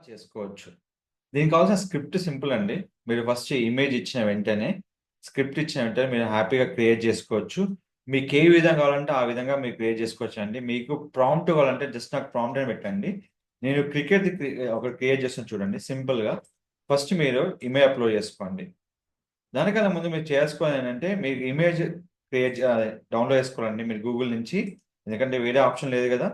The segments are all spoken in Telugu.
చేసుకోవచ్చు. దీనికి కావాల్సిన స్క్రిప్ట్ సింపుల్ అండి. మీరు ఫస్ట్ ఇమేజ్ ఇచ్చిన వెంటనే, స్క్రిప్ట్ ఇచ్చిన వెంటనే మీరు హ్యాపీగా క్రియేట్ చేసుకోవచ్చు. మీకు ఏ విధంగా కావాలంటే ఆ విధంగా మీరు క్రియేట్ చేసుకోవచ్చండి. మీకు ప్రాంప్ట్ కావాలంటే జస్ట్ నాకు ప్రాంప్ట్ అని పెట్టండి. నేను క్రికెట్‌ది ఒకటి క్రియేట్ చేస్తాను చూడండి సింపుల్‌గా. ఫస్ట్ మీరు ఇమేజ్ అప్‌లోడ్ చేసుకోండి. దానికన్నా ముందు మీరు చేసుకోవాలి ఏంటంటే, మీకు ఇమేజ్ డౌన్‌లోడ్ చేసుకోవాలండి మీరు గూగుల్ నుంచి. ఎందుకంటే వేరే ఆప్షన్ లేదు గదా!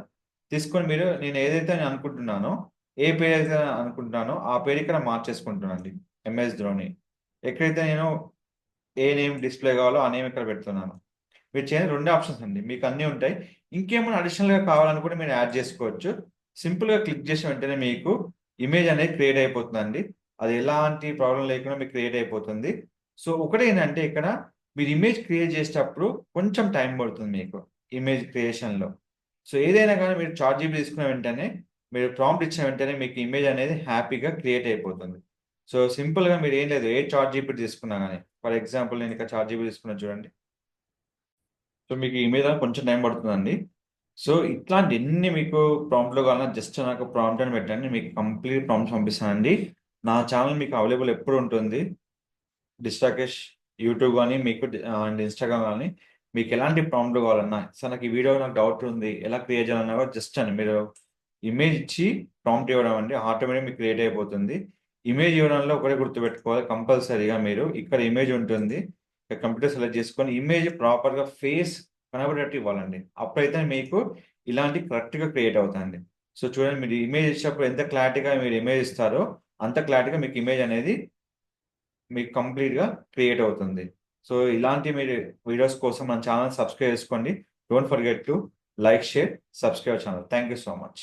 తీసుకొని మీరు నేను ఏదైతే నేను అనుకుంటున్నానో, ఏ పేరైతే అనుకుంటున్నానో, ఆ పేరు ఇక్కడ మార్చేసుకుంటానండి ఎంఎస్ ధోని. ఎక్కడైతే నేను ఏ నేమ్ డిస్‌ప్లే కావాలో ఆ నేమ్ ఇక్కడ పెడుతున్నాను. మీరు చేయాల్సిన 2 ఆప్షన్స్ అండి. మీకు అన్నీ ఉంటాయి. ఇంకేమైనా అడిషనల్‌గా కావాలని కూడా మీరు యాడ్ చేసుకోవచ్చు. సింపుల్‌గా క్లిక్ చేసిన వెంటనే మీకు ఇమేజ్ అనేది క్రియేట్ అయిపోతుందండి. అది ఎలాంటి ప్రాబ్లమ్ లేకుండా మీకు క్రియేట్ అయిపోతుంది. సో, ఒకటేంటంటే ఇక్కడ మీరు ఇమేజ్ క్రియేట్ చేసేటప్పుడు కొంచెం టైం పడుతుంది మీకు. ఇమేజ్ క్రియేషన్‌లో. సో, ఏదైనా గాని మీరు చాట్‌జీపీటీ తీసుకున్న వెంటనే, మీరు ప్రాంప్ట్ ఇచ్చిన వెంటనే మీకు ఇమేజ్ అనేది హ్యాపీగా క్రియేట్ అయిపోతుంది. సో, సింపుల్‌గా మీరేం లేదు ఏ చాట్‌జీపీటీ తీసుకున్నా గాని, ఫర్ ఎగ్జాంపుల్ నేను ఇక్కడ చాట్‌జీపీటీ తీసుకున్నా చూడండి. సో, మీకు ఈ మీద కొంచెం టైం పడుతుందండి. సో, ఇట్లాంటి ఎన్ని మీకు ప్రాంప్ట్‌లు కావాలన్నా జస్ట్ నాకు ప్రాంప్ట్ అని పెట్టండి. మీకు కంప్లీట్ ప్రాంప్ట్స్ పంపిస్తానండి. నా ఛానెల్ మీకు అవైలబుల్ ఎప్పుడు ఉంటుంది. డిస్ట్రాకేష్ యూట్యూబ్ గాని మీకు అండ్ ఇన్‌స్టాగ్రామ్ గాని మీకెలాంటి ప్రాంప్ట్‌లు కావాలన్నా, సార్ నాకు ఈ వీడియో నాకు డౌట్ ఉంది. ఎలా క్రియేట్ చేయాలన్నా కూడా జస్ట్ అండి మీరు ఇమేజ్ ఇచ్చి ప్రాంప్ట్ ఇవ్వడం అండి. ఆటోమేటిక్‌గా మీకు క్రియేట్ అయిపోతుంది. ఇమేజ్ ఇవ్వడంలో ఒకటే గుర్తుపెట్టుకోవాలి కంపల్సరీగా మీరు ఇక్కడ ఇమేజ్ ఉంటుంది. కంప్యూటర్ సెలెక్ట్ చేసుకొని ఇమేజ్ ప్రాపర్‌గా ఫేస్ కనబడేటట్టు ఇవ్వాలండి. అప్పుడైతే మీకు ఇలాంటివి కరెక్ట్‌గా క్రియేట్ అవుతాయండి. సో, చూడండి మీరు ఇమేజ్ ఇచ్చినప్పుడు ఎంత క్లారిటీగా మీరు ఇమేజ్ ఇస్తారో, అంత క్లారిటీగా మీకు ఇమేజ్ అనేది మీకు కంప్లీట్‌గా క్రియేట్ అవుతుంది. సో, ఇలాంటి మీరు వీడియోస్ కోసం మన ఛానెల్ సబ్స్క్రైబ్ చేసుకోండి. Don't forget to like, share, subscribe channel. Thank you so much.